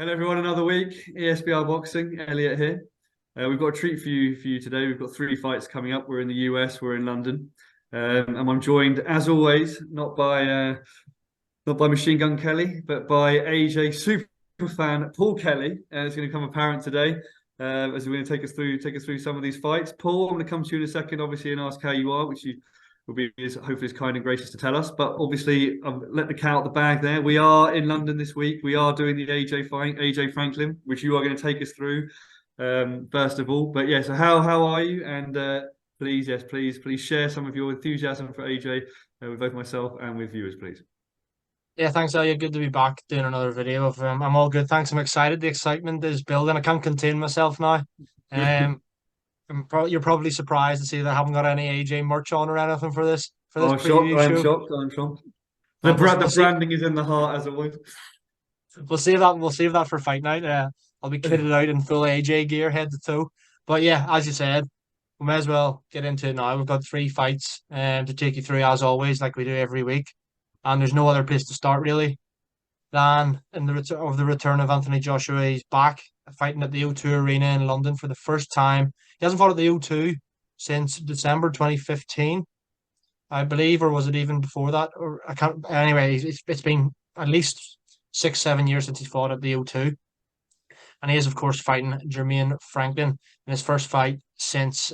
Hello everyone, another week. ESBR Boxing, Elliott here. We've got a treat for you today. We've got three fights coming up. We're in the US, we're in London, and I'm joined, as always, not by Machine Gun Kelly, but by AJ superfan Paul Kelly. It's going to become apparent today as we're going to take us through some of these fights. Paul, I'm going to come to you in a second, obviously, and ask how you are, which you will be hopefully as kind and gracious to tell us. But obviously, let the cat out the bag there. We are in London this week. We are doing the AJ fight, AJ Franklin, which you are going to take us through first of all. But yeah, so how are you? And please share some of your enthusiasm for AJ with both myself and with viewers, please. Yeah, thanks, Elliot. Good to be back doing another video of I'm all good. Thanks. I'm excited. The excitement is building. I can't contain myself now. Um, you're probably surprised to see that I haven't got any AJ merch on or anything for this Oh, I'm shocked. preview I'm show. shocked. I'm shocked. The But we'll brand, we'll the see branding is in the heart as always. we'll save that for fight night. I'll be kitted out in full AJ gear, head to toe. But yeah, as you said, we may as well get into it now. We've got three fights to take you through as always, like we do every week. And there's no other place to start really than in the return of Anthony Joshua. He's back fighting at the O2 Arena in London for the first time. He hasn't fought at the O2 since December 2015, I believe, or was it even before that? Or I can't. Anyway, it's been at least 6, 7 years since he's fought at the O2, and he is of course fighting Jermaine Franklin in his first fight since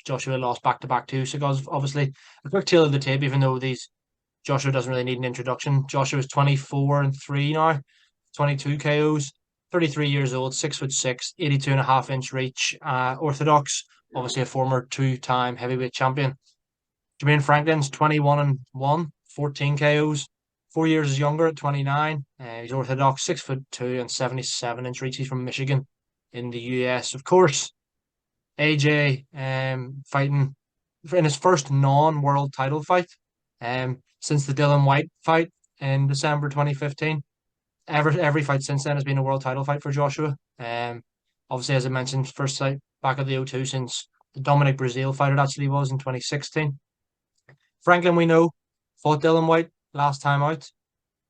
Joshua lost back-to-back to Usyk. Obviously, a quick tail of the tape, even though these Joshua doesn't really need an introduction. Joshua is 24-3 now, 22 KOs, 33 years old, 6'6", 82.5 inch reach, orthodox, obviously a former two-time heavyweight champion. Jermaine Franklin's 21-1, 14 KOs, 4 years younger at 29. He's orthodox, 6'2" and 77 inch reach. He's from Michigan in the US. Of course, AJ fighting in his first non-world title fight since the Dylan White fight in December 2015. Every fight since then has been a world title fight for Joshua. Obviously, as I mentioned, first fight back at the O2 since the Dominic Brazil fight it actually was in 2016. Franklin, we know, fought Dylan White last time out,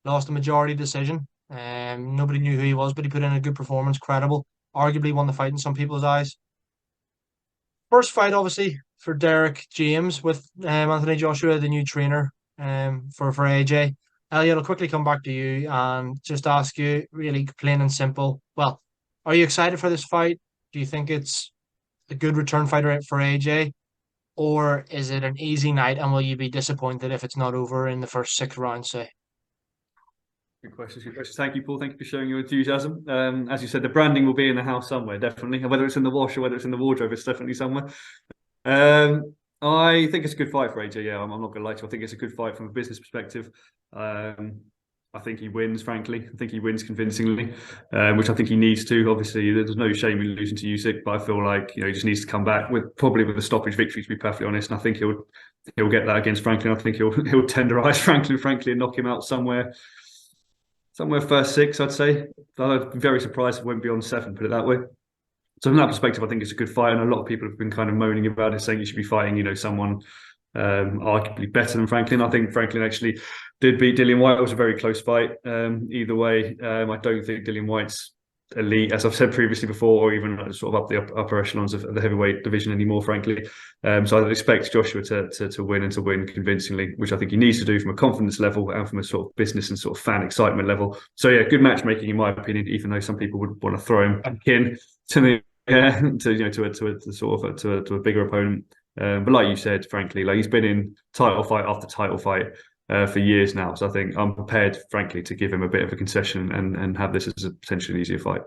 lost a majority decision. Nobody knew who he was, but he put in a good performance, credible, arguably won the fight in some people's eyes. First fight, obviously, for Derek James with Anthony Joshua, the new trainer for AJ. Elliot, I'll quickly come back to you and just ask you, really plain and simple. Well, are you excited for this fight? Do you think it's a good return fighter for AJ? Or is it an easy night and will you be disappointed if it's not over in the first 6 rounds, say? Good questions. Good questions. Thank you, Paul. Thank you for showing your enthusiasm. As you said, the branding will be in the house somewhere, definitely. Whether it's in the wash or whether it's in the wardrobe, it's definitely somewhere. I think it's a good fight for AJ. Yeah, I'm not going to lie to you. I think it's a good fight from a business perspective. I think he wins, frankly. I think he wins convincingly, which I think he needs to. Obviously, there's no shame in losing to Usyk, but I feel like he just needs to come back with a stoppage victory, to be perfectly honest. And I think he'll get that against Franklin. I think he'll tenderize Franklin, frankly, and knock him out somewhere first six, I'd say. I'd be very surprised if it went beyond 7, put it that way. So from that perspective, I think it's a good fight, and a lot of people have been kind of moaning about it, saying you should be fighting, someone arguably better than Franklin. I think Franklin actually did beat Dillian White. It was a very close fight. Either way, I don't think Dillian White's elite, as I've said previously before, or even sort of up the upper echelons of the heavyweight division anymore, frankly. So I'd expect Joshua to win and to win convincingly, which I think he needs to do from a confidence level and from a sort of business and sort of fan excitement level. So yeah, good matchmaking in my opinion, even though some people would want to throw him back in to the to a bigger opponent. But like you said, frankly, like he's been in title fight after title fight for years now. So I think I'm prepared, frankly, to give him a bit of a concession and have this as a potentially easier fight.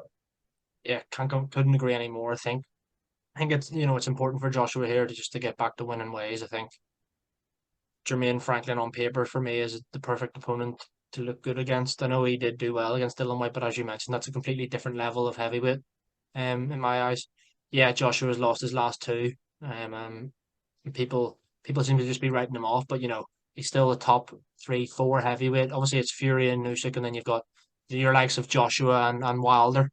Yeah, couldn't agree anymore. I think it's important for Joshua here to get back to winning ways. I think Jermaine Franklin on paper for me is the perfect opponent to look good against. I know he did do well against Dylan White, but as you mentioned, that's a completely different level of heavyweight. In my eyes, yeah, Joshua's lost his last two. People seem to just be writing him off, but he's still a top 3, 4 heavyweight. Obviously, it's Fury and Usyk, and then you've got your likes of Joshua and Wilder,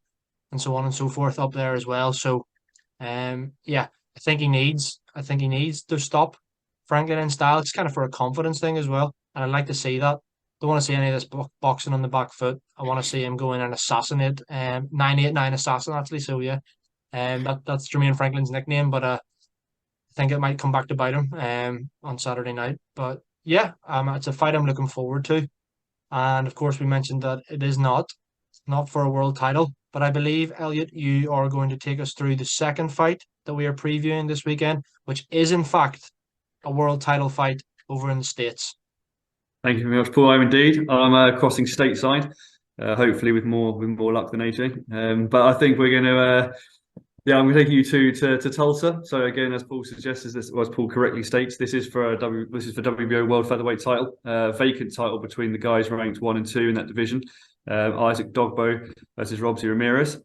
and so on and so forth up there as well. So, yeah, I think he needs to stop Franklin in style. It's kind of for a confidence thing as well, and I'd like to see that. Don't want to see any of this boxing on the back foot. I want to see him go in and assassinate. 989 assassin actually. So yeah, that's Jermaine Franklin's nickname, but I think it might come back to bite him on Saturday night. But yeah, it's a fight I'm looking forward to. And of course, we mentioned that it is not for a world title. But I believe, Elliot, you are going to take us through the second fight that we are previewing this weekend, which is in fact a world title fight over in the States. Thank you very much, Paul. I'm indeed. I'm crossing stateside, hopefully with more luck than AJ. But I think we're going to. Yeah, I'm taking you to Tulsa. So again, as Paul suggests, as Paul correctly states, this is for WBO World Featherweight title, vacant title between the guys ranked 1 and 2 in that division. Isaac Dogboe versus Robsy Ramirez.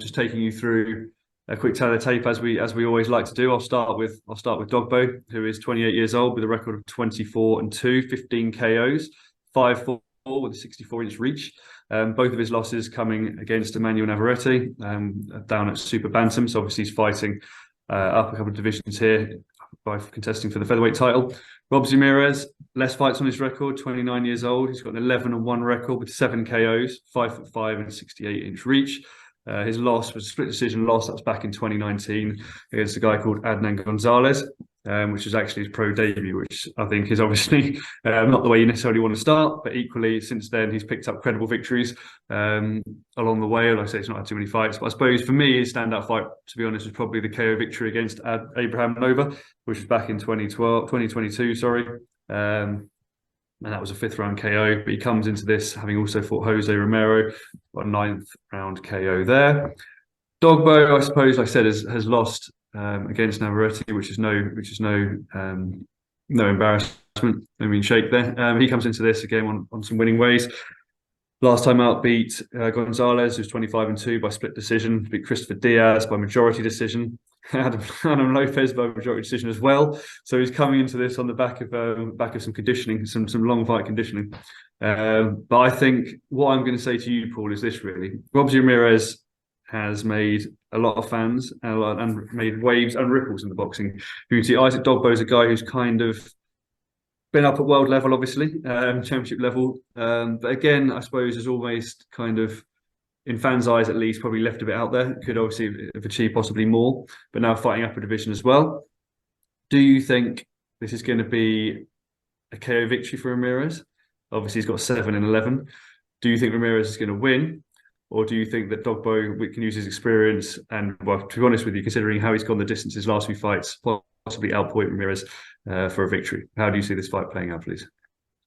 Just taking you through a quick tally of tape as we always like to do. I'll start with Dogboe, who is 28 years old with a record of 24 and 2, 15 KOs, 5-4 with a 64-inch reach. Both of his losses coming against Emmanuel Navarrete down at Super Bantam. So obviously he's fighting up a couple of divisions here by contesting for the featherweight title. Robsy Ramirez, less fights on his record, 29 years old. He's got an 11-1 record with 7 KOs, 5'5" and 68-inch reach. His loss was a split decision loss. That was back in 2019 against a guy called Adnan Gonzalez, which was actually his pro debut, which I think is obviously not the way you necessarily want to start. But equally, since then, he's picked up credible victories along the way. Like I say, he's not had too many fights. But I suppose for me, his standout fight, to be honest, was probably the KO victory against Abraham Nova, which was back in 2022, and that was a 5th round KO. But he comes into this having also fought Jose Romero, got a 9th round KO there. Dogboe, I suppose, like I said, has lost against Navarrete, which is no embarrassment. I mean, shake there. He comes into this again on some winning ways. Last time out, beat Gonzalez, who's 25 and 2 by split decision. Beat Christopher Diaz by majority decision. Adam Lopez by majority decision as well. So he's coming into this on the back of some conditioning, some long fight conditioning. But I think what I'm going to say to you, Paul, is this really: Robsy Ramirez has made a lot of fans and made waves and ripples in the boxing community. Isaac Dogboe is a guy who's kind of been up at world level, obviously, championship level. But again, I suppose is almost kind of, in fans' eyes at least, probably left a bit out there. Could obviously have achieved possibly more, but now fighting up a division as well. Do you think this is going to be a KO victory for Ramirez? Obviously, he's got 7 and 11. Do you think Ramirez is going to win? Or do you think that Dogboe can use his experience and, well, to be honest with you, considering how he's gone the distance his last few fights, possibly outpoint Ramirez for a victory? How do you see this fight playing out, please?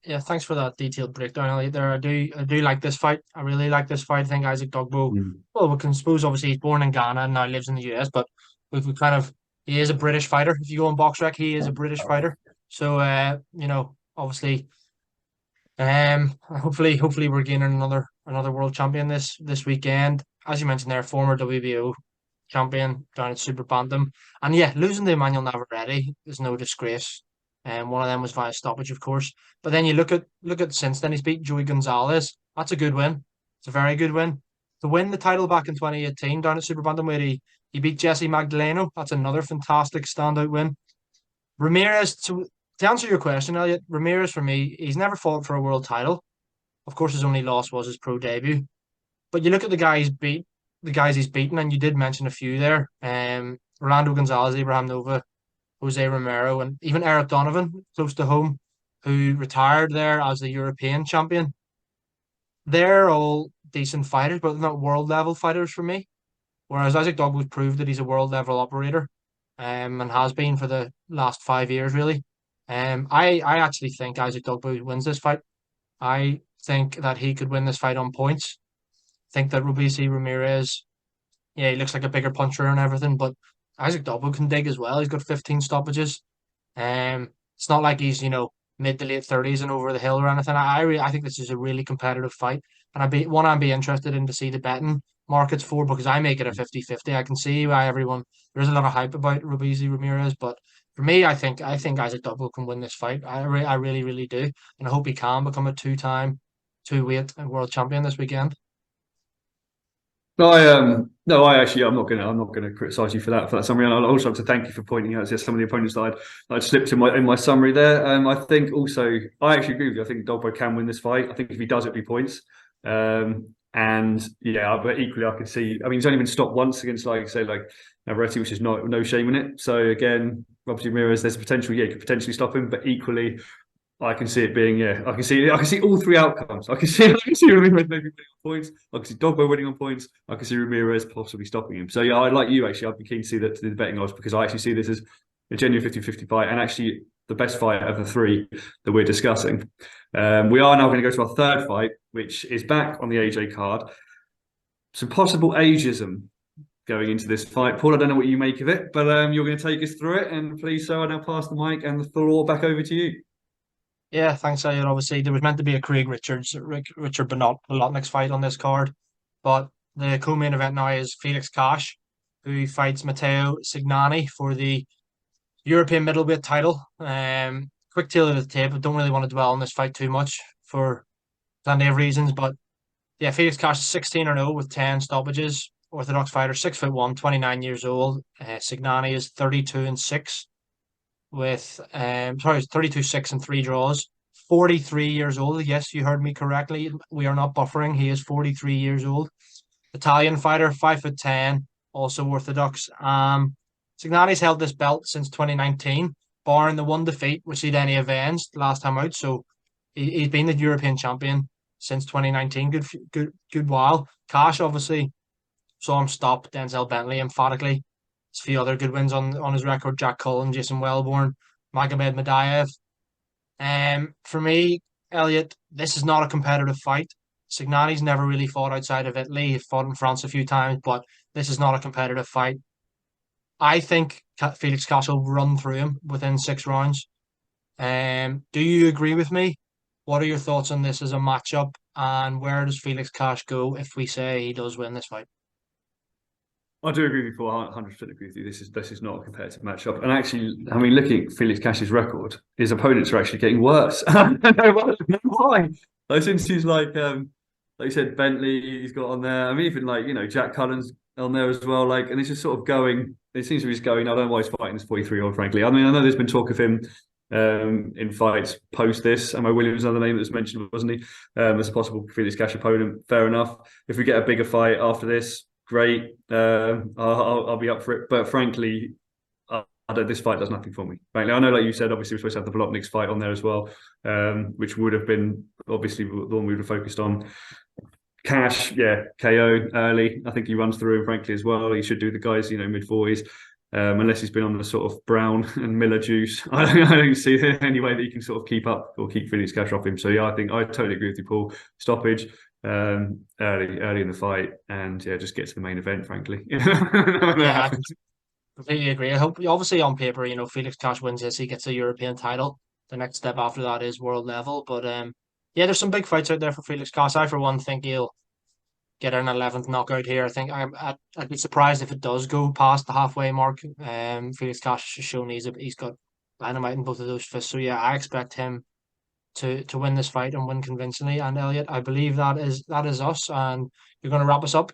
Yeah, thanks for that detailed breakdown, Elliot. There, I do like this fight. I really like this fight. I think Isaac Dogboe. Well, we can suppose obviously he's born in Ghana and now lives in the US, but we kind of, he is a British fighter. If you go on BoxRec, he is a British fighter. So obviously, hopefully we're gaining another world champion this weekend. As you mentioned there, former WBO champion down at Super Bantam, and yeah, losing to Emmanuel Navarrete is no disgrace. And one of them was via stoppage, of course. But then you look at since then he's beat Joey Gonzalez. That's a good win. It's a very good win. To win the title back in 2018 down at Super Bantam, where he beat Jesse Magdaleno. That's another fantastic standout win. Ramirez, to answer your question, Elliot, Ramirez for me, he's never fought for a world title. Of course, his only loss was his pro debut. But you look at the guys he's beaten, and you did mention a few there. Rolando Gonzalez, Abraham Nova, Jose Romero, and even Eric Donovan, close to home, who retired there as the European champion. They're all decent fighters, but they're not world level fighters for me. Whereas Isaac Dogboe's proved that he's a world level operator, and has been for the last 5 years, really. I actually think Isaac Dogboe wins this fight. I think that he could win this fight on points. Think that Robsy Ramirez, yeah, he looks like a bigger puncher and everything, but Isaac Dogboe can dig as well. He's got 15 stoppages. It's not like he's mid to late 30s and over the hill or anything. I think this is a really competitive fight, and I'd be interested in to see the betting markets for, because I make it a 50-50. I can see why there's a lot of hype about Robsy Ramirez, but for me, I think Isaac Dogboe can win this fight. I really, really do, and I hope he can become a two-weight world champion this weekend. No, I'm not gonna criticise you for that summary. And I'd also like to thank you for pointing out some of the opponents that I'd slipped in my summary there. I think also I actually agree with you. I think Dogbo can win this fight. I think if he does, it'd be points. And yeah, but equally I could see. I mean, he's only been stopped once against, like say, like Navarrete, which is no shame in it. So again, Robert Ramirez, there's potential. Yeah, you could potentially stop him, but equally I can see it being, yeah, I can see all three outcomes. I can see Ramirez maybe winning on points. I can see Dogbo winning on points. I can see Ramirez possibly stopping him. So yeah, I like you actually. I'd be keen to see the betting odds, because I actually see this as a genuine 50-50 fight, and actually the best fight of the three that we're discussing. We are now going to go to our third fight, which is back on the AJ card. Some possible ageism going into this fight. Paul, I don't know what you make of it, but you're going to take us through it. And please, sir, I now pass the mic and the floor back over to you. Yeah, thanks, Elliot. Obviously, there was meant to be a Craig Richard Bolotnik's fight on this card, but the co-main event now is Felix Cash, who fights Matteo Signani for the European middleweight title. Quick tail of the tape. I don't really want to dwell on this fight too much for plenty of reasons, but yeah, Felix Cash is 16-0 with 10 stoppages. Orthodox fighter, 6'1", 29 years old. Signani is 32-6 with 32-6 and 3 draws. 43 years old. Yes, you heard me correctly. We are not buffering. He is 43 years old. Italian fighter, 5'10", also orthodox. Signani's held this belt since 2019, barring the one defeat, which he then avenged last time out. So he's been the European champion since 2019. Good while. Cash obviously saw him stop Denzel Bentley emphatically. There's a few other good wins on his record: Jack Cullen, Jason Wellborn, Magomed Madaev. For me, Elliot, this is not a competitive fight. Signani's never really fought outside of Italy. He fought in France a few times, but this is not a competitive fight. I think Felix Cash will run through him within 6 rounds. Do you agree with me? What are your thoughts on this as a matchup? And where does Felix Cash go if we say he does win this fight? I do agree with you, Paul. 100% agree with you. This is not a competitive matchup. And actually, I mean, looking at Felix Cash's record, his opponents are actually getting worse. I don't know why. Like, since he's like you said, Bentley, he's got on there. I mean, even like, Jack Cullen's on there as well. Like, and it's just sort of going. It seems to be just going. I don't know why he's fighting this 43-year-old. Frankly, I mean, I know there's been talk of him in fights post this. Emma Williams, another name that's mentioned, wasn't he? As a possible Felix Cash opponent. Fair enough. If we get a bigger fight after this, great. I'll be up for it. But frankly, this fight does nothing for me. Frankly, I know, like you said, obviously we're supposed to have the Bolotnik's fight on there as well, which would have been obviously the one we would have focused on. Cash, yeah, KO early. I think he runs through him, frankly, as well. He should do the guys, mid-40s. Unless he's been on the sort of Brown and Miller juice. I don't see any way that he can sort of keep up or keep Felix Cash off him. So yeah, I think I totally agree with you, Paul. Stoppage early in the fight, and yeah, just get to the main event, frankly. Yeah, I completely agree. I hope, obviously, on paper, Felix Cash wins this, he gets a European title. The next step after that is world level. But yeah, there's some big fights out there for Felix Cash. I, for one, think he'll get an 11th knockout here. I think I'd be surprised if it does go past the halfway mark. Felix Cash has shown he's got dynamite in both of those fists. So yeah, I expect him to win this fight and win convincingly. And Elliot, I believe that is us. And you're going to wrap us up.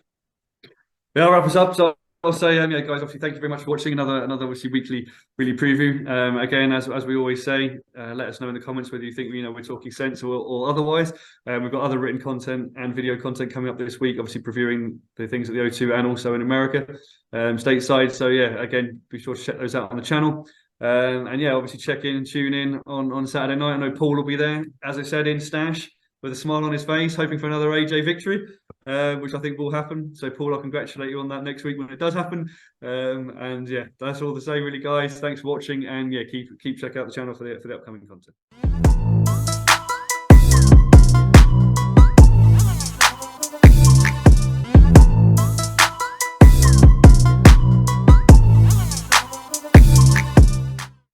Yeah, I'll wrap us up. So I'll say, yeah, guys, obviously, thank you very much for watching another obviously weekly really preview. Again, as we always say, let us know in the comments whether you think we're talking sense or otherwise. We've got other written content and video content coming up this week, obviously previewing the things at the O2 and also in America, stateside. So yeah, again, be sure to check those out on the channel. And yeah, obviously check in and tune in on Saturday night. I know Paul will be there, as I said, in Stash with a smile on his face, hoping for another AJ victory, which I think will happen. So Paul, I'll congratulate you on that next week when it does happen. And yeah, that's all to say really, guys. Thanks for watching, and yeah, keep checking out the channel for the upcoming content.